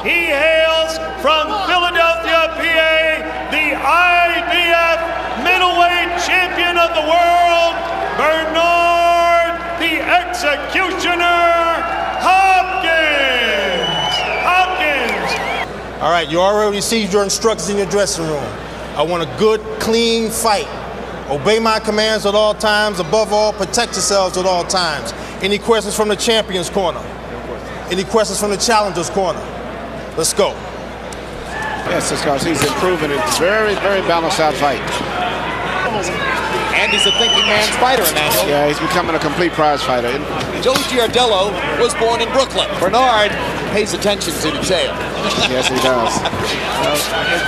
He hails from Philadelphia, PA, the IBF middleweight champion of the world, Bernard the Executioner Hopkins. All right, you already received your instructions in your dressing room. I want a good, clean fight. Obey my commands at all times. Above all, protect yourselves at all times. Any questions from the champion's corner? Any questions from the challenger's corner? Let's go. Yes, because he's improving. It's very, very balanced out fight. And he's a thinking man's fighter, Emmanuel. Yeah, he's becoming a complete prize fighter. Joey Giardello was born in Brooklyn. Bernard pays attention to detail. Yes, he does.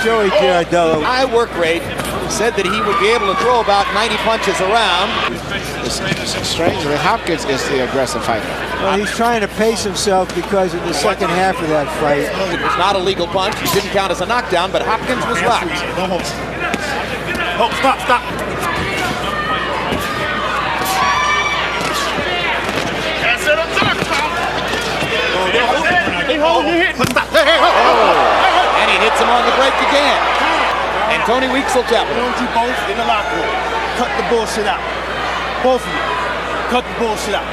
Joey Giardello. High work rate. Said that he would be able to throw about 90 punches around. Strangely, Hopkins is the aggressive fighter. Well, he's trying to pace himself because in the second half of that fight. It was not a legal punch. It didn't count as a knockdown, but Hopkins was rocked. Oh, stop. And he hits him on the break again. And Tony Weeks will tap him. I want you both in the locker room. Cut the bullshit out. Both of you. Cut the bullshit out.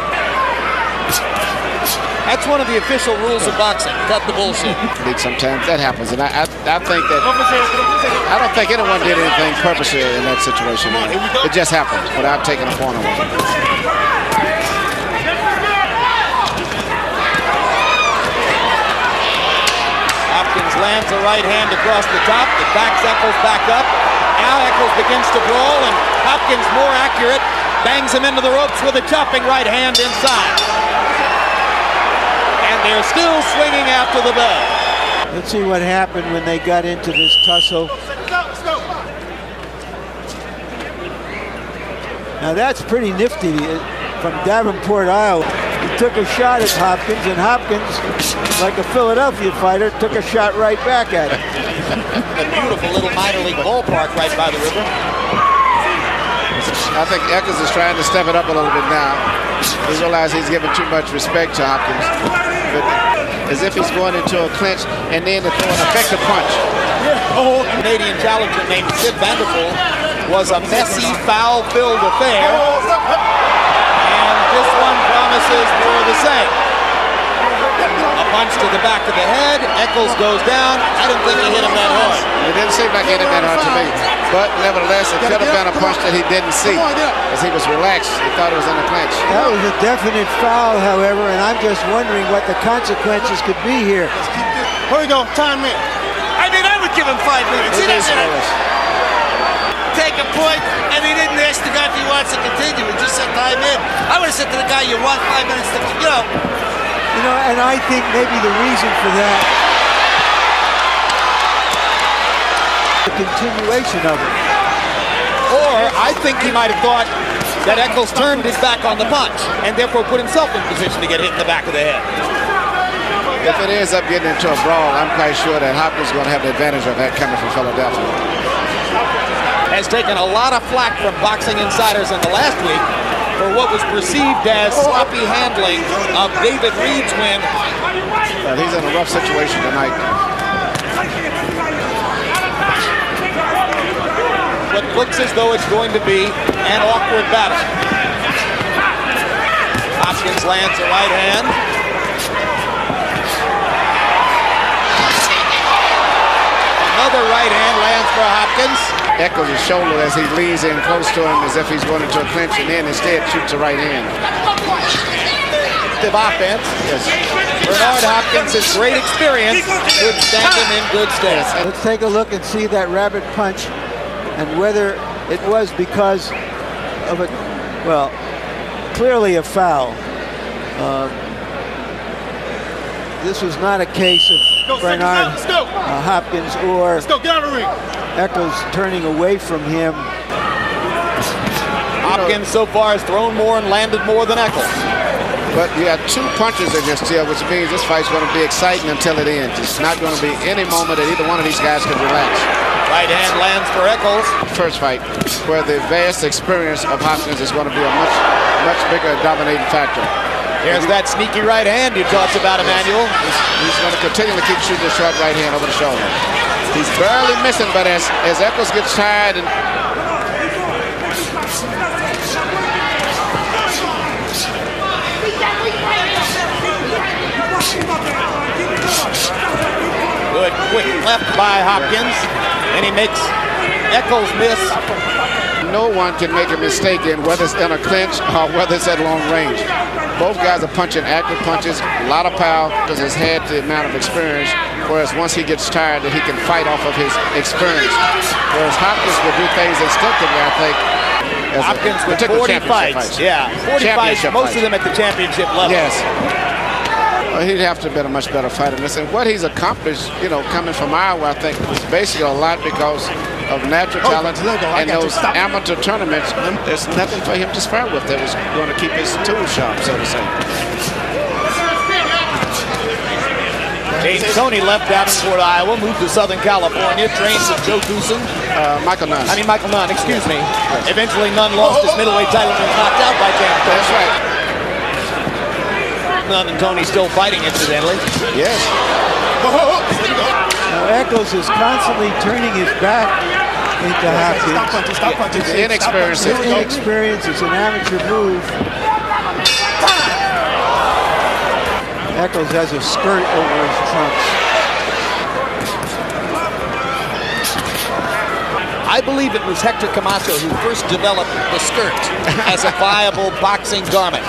That's one of the official rules of boxing. Cut the bullshit. Sometimes that happens, and I think that I don't think anyone did anything purposely in that situation. It just happened without taking a point away. Hopkins lands a right hand across the top. It backs Echols back up. Now Echols begins to brawl, and Hopkins, more accurate, bangs him into the ropes with a chopping right hand inside. And they're still swinging after the bell. Let's see what happened when they got into this tussle. Now that's pretty nifty from Davenport, Iowa. He took a shot at Hopkins, and Hopkins, like a Philadelphia fighter, took a shot right back at him. A beautiful little minor league ballpark right by the river. I think Echols is trying to step it up a little bit now. He realized he's giving too much respect to Hopkins. But as if he's going into a clinch and then to throw an effective punch. A Canadian challenger named Sid Vanderpool was a messy, foul-filled affair. And this one promises more of the same. A punch to the back of the head. Echols goes down. I didn't think he hit him that hard. It didn't seem like he hit him that hard to me. But nevertheless, it could have been a punch that he didn't see, as he was relaxed. He thought it was in a clinch. That was a definite foul, however, and I'm just wondering what the consequences could be here. Here we go. Time in. I mean, I would give him 5 minutes. He doesn't take a point, and he didn't ask the guy if he wants to continue. He just said time in. I would have said to the guy, you want 5 minutes to, You know, and I think maybe the reason for that, the continuation of it. Or I think he might have thought that Echols turned his back on the punch and therefore put himself in position to get hit in the back of the head. If it ends up getting into a brawl, I'm quite sure that Hopkins is going to have the advantage of that coming from Philadelphia. Has taken a lot of flack from boxing insiders in the last week for what was perceived as sloppy handling of David Reed's win. Well, he's in a rough situation tonight. What looks as though it's going to be an awkward battle. Hopkins lands a right hand. Another right hand lands for Hopkins. Echols his shoulder as he leans in close to him as if he's going into a clinch, and then instead shoots a right hand. The offense. Yes. Bernard Hopkins has great experience. Could stand him in good stead. Let's take a look and see that rabbit punch and whether it was because of a, well, clearly a foul. This was not a case of Bernard Hopkins or Echols turning away from him. Hopkins so far has thrown more and landed more than Echols. But you have 2 punches in this deal, which means this fight's going to be exciting until it ends. It's not going to be any moment that either one of these guys can relax. Right hand lands for Echols. First fight, where the vast experience of Hopkins is going to be a much bigger dominating factor. There's that sneaky right hand you talked about, Emmanuel. He's going to continue to keep shooting the short right hand over the shoulder. He's barely missing, but as Echols gets tired and good quick left by Hopkins, and he makes Echols miss. no one can make a mistake in whether it's in a clinch or whether it's at long range. Both guys are punching active punches, a lot of power, because he's had the amount of experience, whereas once he gets tired, that he can fight off of his experience. Whereas Hopkins will do things instinctively, I think. Hopkins with 40 fights. Yeah, 40 fights, most of them at the championship level. Yes. Well, he'd have to have been a much better fighter than this. And what he's accomplished, you know, coming from Iowa, I think, is basically a lot because of natural talent and those amateur tournaments. There's nothing for him to spar with that was going to keep his tools sharp, so to say. Tony left Davenport, Iowa, moved to Southern California, trains with Joe Goosen. Michael Nunn. Michael Nunn, excuse me. Eventually, Nunn lost his middleweight title and was knocked out by James Tony. That's right. Nunn and Tony still fighting, incidentally. Yes. Now Echols is constantly turning his back into Hopkins. Stop punching. Inexperience. His inexperience is an amateur move. Echols has a skirt over his trunks. I believe it was Hector Camacho who first developed the skirt as a viable boxing garment.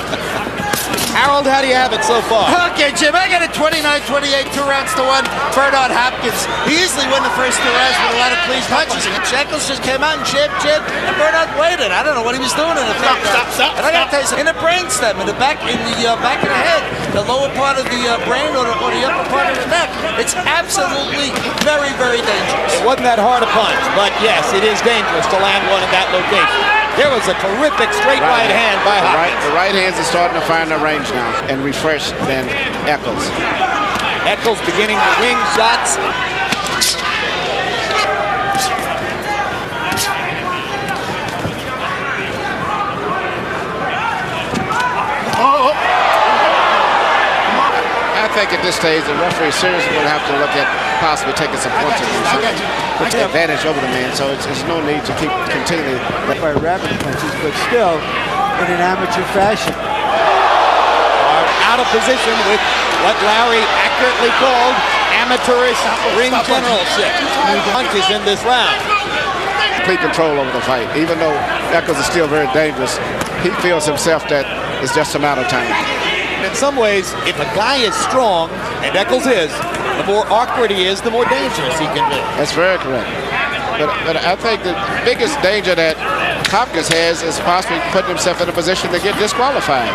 Harold, how do you have it so far? Okay, Jim, I got a 29-28, 2 rounds to 1. Bernard Hopkins. He easily won the first 2 rounds with a lot of clean punches. Echols just came out and jab, and Bernard waited. I don't know what he was doing in the third round. And I got to tell you something, in the brainstem, in the back of the head, the lower part of the brain or the upper part of the neck, it's absolutely very, very dangerous. It wasn't that hard a punch, but yes, it is dangerous to land one in that location. There was a terrific straight right hand by Hopkins. The right hands are starting to find their range now and refresh than Echols. Echols beginning to wing shots. I think at this stage the referee seriously will have to look at possibly taking some points and put the advantage over the man, so there's no need to keep continually by rapid punches, but still in an amateur fashion. Out of position with what Larry accurately called amateurish ring generalship. Punches in this round. Complete control over the fight. Even though Echols is still very dangerous, he feels himself that it's just a matter of time. In some ways, if a guy is strong, and Echols is, the more awkward he is, the more dangerous he can be. That's very correct. But I think the biggest danger that Hopkins has is possibly putting himself in a position to get disqualified.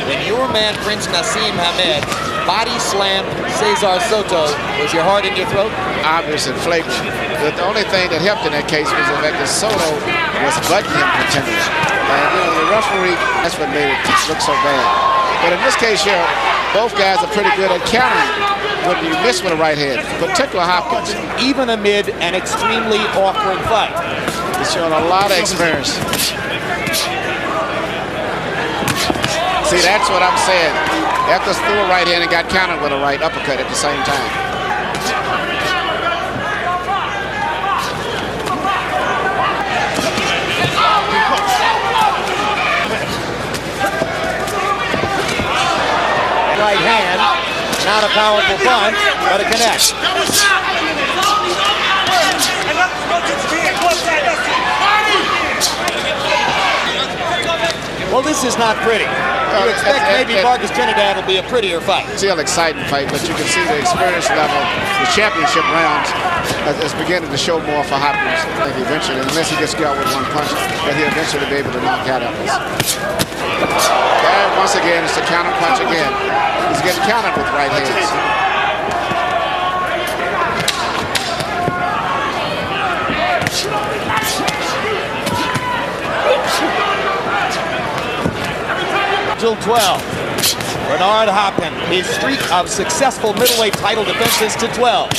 When your man, Prince Nassim Hamed, body slammed Cesar Soto, was your heart in your throat? Obvious and flagrant. But the only thing that helped in that case was the fact that Soto was butting him continually. And you know, the referee, that's what made it look so bad. But in this case here, both guys are pretty good at countering when you miss with a right hand, particularly Hopkins. Even amid an extremely awkward fight. He's showing a lot of experience. See, that's what I'm saying. Echols threw a right hand and got countered with a right uppercut at the same time. Right hand, not a powerful punch, but it connects. Well, this is not pretty. You expect maybe Vargas Trinidad will be a prettier fight. Still exciting fight, but you can see the experience level, the championship rounds is beginning to show more for Hopkins. I think eventually, unless he gets got with one punch, that he'll eventually be able to knock out Echols. There, once again, it's a counter punch again. He's getting countered with right hands. Till 12. Bernard Hopkins, his streak of successful middleweight title defenses to 12.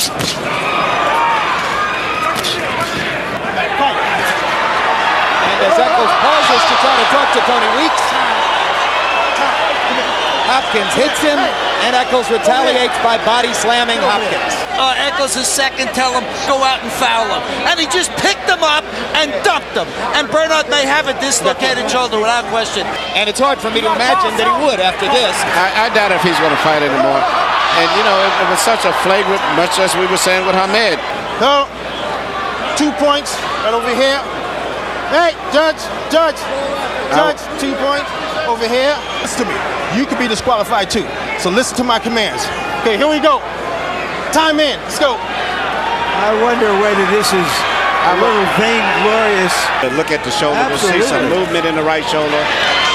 And as Echols pauses to try to talk to Tony Weeks, Hopkins hits him, and Echols retaliates by body slamming Hopkins. Echols is second, tell him, go out and foul him. And he just picked him up and dumped him. And Bernard may have a dislocated shoulder without question. And it's hard for me to imagine that he would after this. I doubt if he's going to fight anymore. And, you know, it was such a flagrant, much as we were saying with Hamed. So, 2 points right over here. Hey, Judge, 2 points over here. Listen to me. You could be disqualified too. So listen to my commands. Okay, here we go. Time in. Let's go. I wonder whether this is a little vainglorious. Look at the shoulder. We'll see some movement in the right shoulder.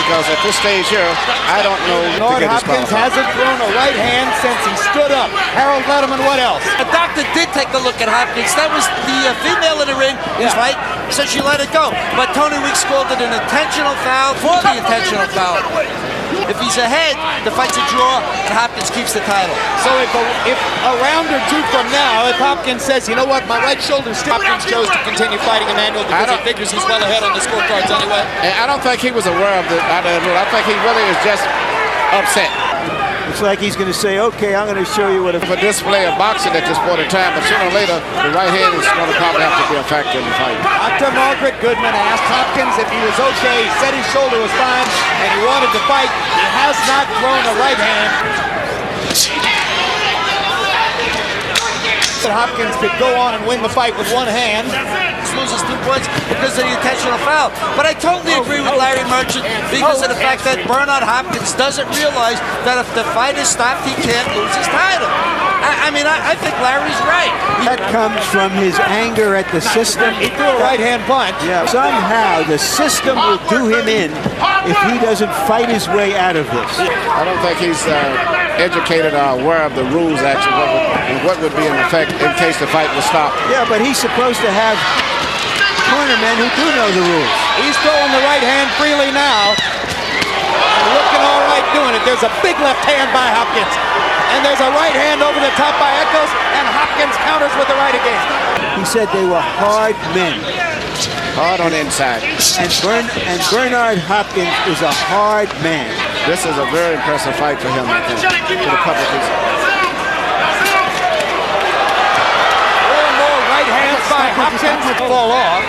Because at this stage here, I don't know Bernard Hopkins hasn't thrown a right hand since he stood up. Harold Letterman, what else? The doctor did take a look at Hopkins. That was the female in the ring, right? So she let it go. But Tony Weeks called it an intentional foul for the intentional foul. If he's ahead, the fight's a draw, and Hopkins keeps the title. So if a round or two from now, if Hopkins says, you know what, my right shoulder's still, Hopkins chose to continue fighting Emmanuel because he figures he's well ahead on the scorecards anyway. And I don't think he was aware of I think he really is just upset. It's like he's going to say, okay, I'm going to show you what a display of boxing at this point in time, but sooner or later, the right hand is going to probably have to be a factor in the fight. Dr. Margaret Goodman asked Hopkins if he was okay. He said his shoulder was fine, and he wanted to fight. He has not thrown a right hand. Hopkins could go on and win the fight with one hand. Loses 2 points because of the intentional foul. But I totally agree with Larry Merchant because of the fact that Bernard Hopkins doesn't realize that if the fight is stopped, he can't lose his title. I think Larry's right. That comes from his anger at the system. He threw a right-hand punch. Yeah. Somehow the system will do him in if he doesn't fight his way out of this. I don't think he's educated or aware of the rules, actually, and what would be in effect in case the fight was stopped. Yeah, but he's supposed to have cornermen who do know the rules. He's throwing the right hand freely now. And looking all right doing it. There's a big left hand by Hopkins. And there's a right hand over the top by Echols, and Hopkins counters with the right again. He said they were hard men. Hard on the inside. And Bernard Hopkins is a hard man. This is a very impressive fight for him, I think, for the public. More right hands by Hopkins fall off.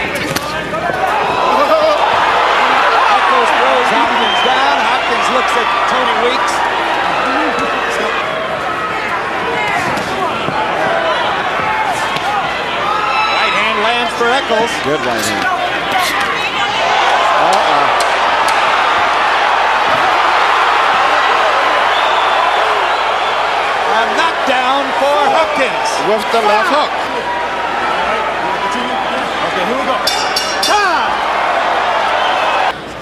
Echols throws Hopkins down. Hopkins looks at Tony Weeks. Right hand lands for Echols. Good right hand. A knockdown for Hopkins. With the left hook. Okay, here we go.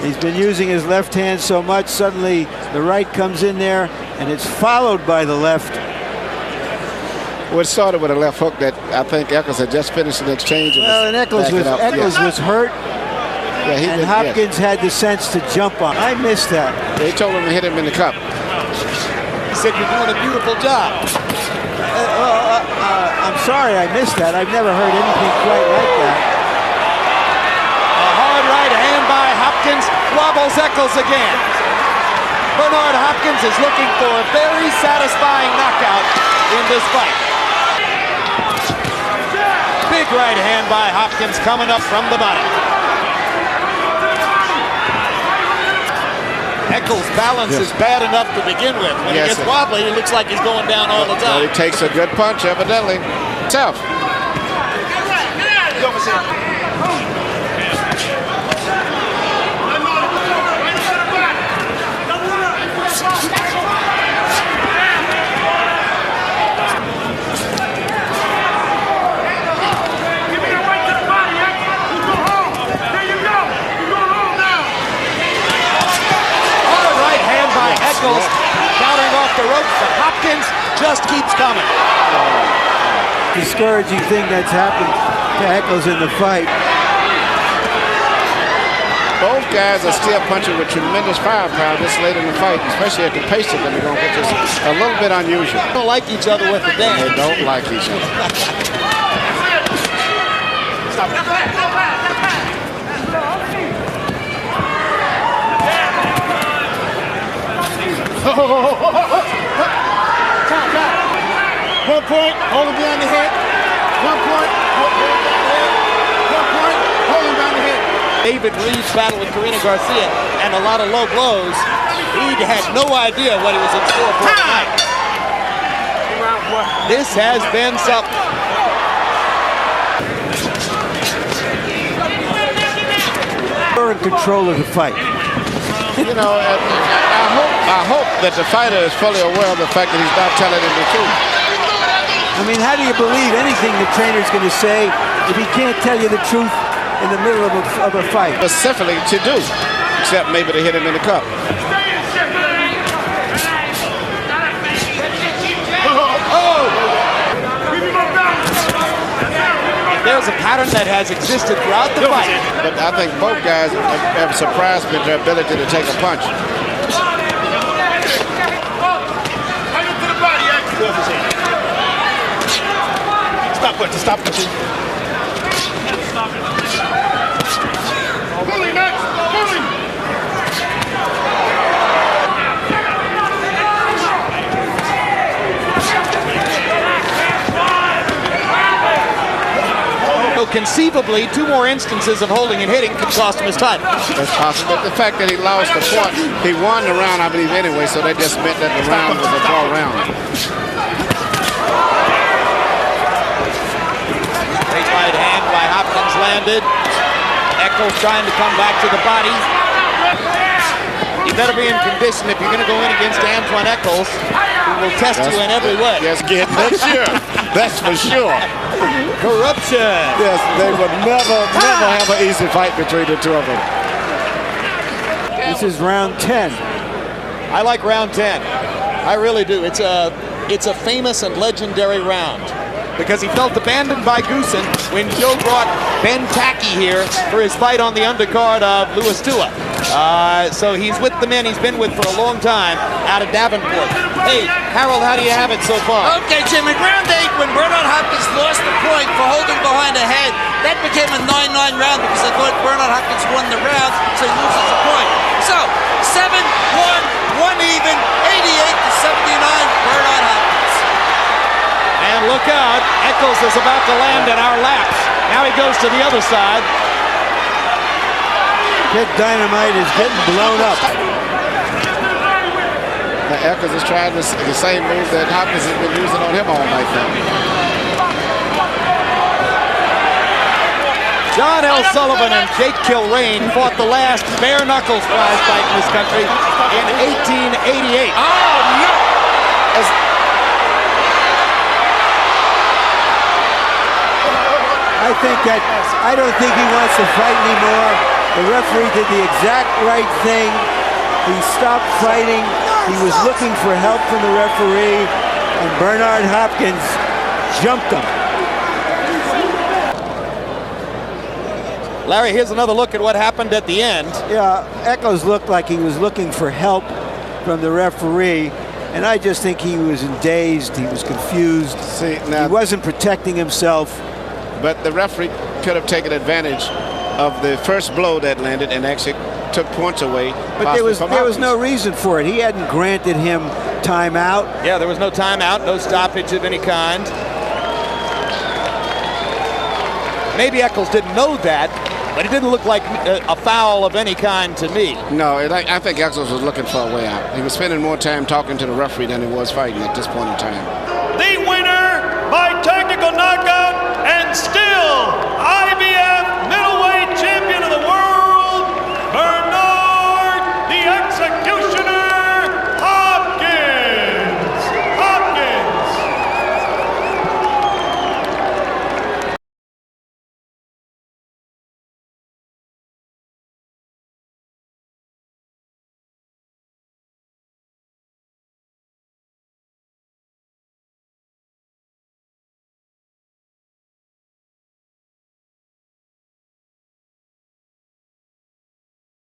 He's been using his left hand so much, suddenly the right comes in there, and it's followed by the left. Well, it started with a left hook that I think Echols had just finished an exchange. Well, and Echols was hurt, and Hopkins had the sense to jump on. I missed that. They told him to hit him in the cup. He said, you're doing a beautiful job. I'm sorry I missed that. I've never heard anything quite like that. A hard right hand by Hopkins wobbles Echols again. Bernard Hopkins is looking for a very satisfying knockout in this fight. Big right hand by Hopkins coming up from the bottom. Echols' balance is bad enough to begin with. When he gets wobbly, it looks like he's going down all the time. Well, he takes a good punch, evidently. Self. Echols countering off the ropes, but Hopkins just keeps coming. Discouraging thing that's happened to Echols in the fight. Both guys are still punching with tremendous firepower this late in the fight, especially at the pace that they're going, which is a little bit unusual. They don't like each other with the dance. They don't like each other. 1 point, hold him behind the head. 1 point, hold him behind the head. 1 point, hold him behind the head. David Reed's battle with Karina Garcia and a lot of low blows. Reed had no idea what he was in store for tonight. This has been something. We're in control of the fight. You know, I hope that the fighter is fully aware of the fact that he's not telling him the truth. I mean, how do you believe anything the trainer's going to say if he can't tell you the truth in the middle of a fight? Specifically to do, except maybe to hit him in the cup. There's a pattern that has existed throughout the fight. But I think both guys have surprised me with their ability to take a punch. Stop punching, stop punching. Bully, Max! Bully! So conceivably, 2 more instances of holding and hitting could cost him his title. That's possible. But the fact that he lost the point, he won the round, I believe, anyway, so that just meant that the round was a draw round. Great right hand by Hopkins landed. Echols trying to come back to the body. You better be in condition if you're going to go in against Antwun Echols, who will test you in every way. Yes, that's sure. That's for sure. Corruption. Yes, they would never have an easy fight between the two of them. This is round 10. I like round 10. I really do. It's a famous and legendary round because he felt abandoned by Goosen when Joe brought Ben Tacky here for his fight on the undercard of Louis Tua. So he's with the men he's been with for a long time out of Davenport. Hey, Harold, how do you have it so far? Okay, Jim, in round 8, when Bernard Hopkins lost the point for holding behind the head, that became a 9-9 round because I thought Bernard Hopkins won the round, so he loses the point. So, 7-1, 1 even, 88-79, Bernard Hopkins. And look out, Echols is about to land in our laps. Now he goes to the other side. Kid Dynamite is getting blown up. Now, Echols is trying the same move that Hopkins has been using on him all night now. John L. Sullivan and Jake Kilrain fought the last bare knuckles prize fight in this country in 1888. Oh, no! I don't think he wants to fight anymore. The referee did the exact right thing. He stopped fighting. He was looking for help from the referee, and Bernard Hopkins jumped him. Larry, here's another look at what happened at the end. Yeah, Echols looked like he was looking for help from the referee, and I just think he was dazed. He was confused. See, now, he wasn't protecting himself. But the referee could have taken advantage of the first blow that landed and actually took points away. But there was no reason for it. He hadn't granted him timeout. Yeah, there was no timeout, no stoppage of any kind. Maybe Echols didn't know that, but it didn't look like a foul of any kind to me. No, I think Echols was looking for a way out. He was spending more time talking to the referee than he was fighting at this point in time. The winner by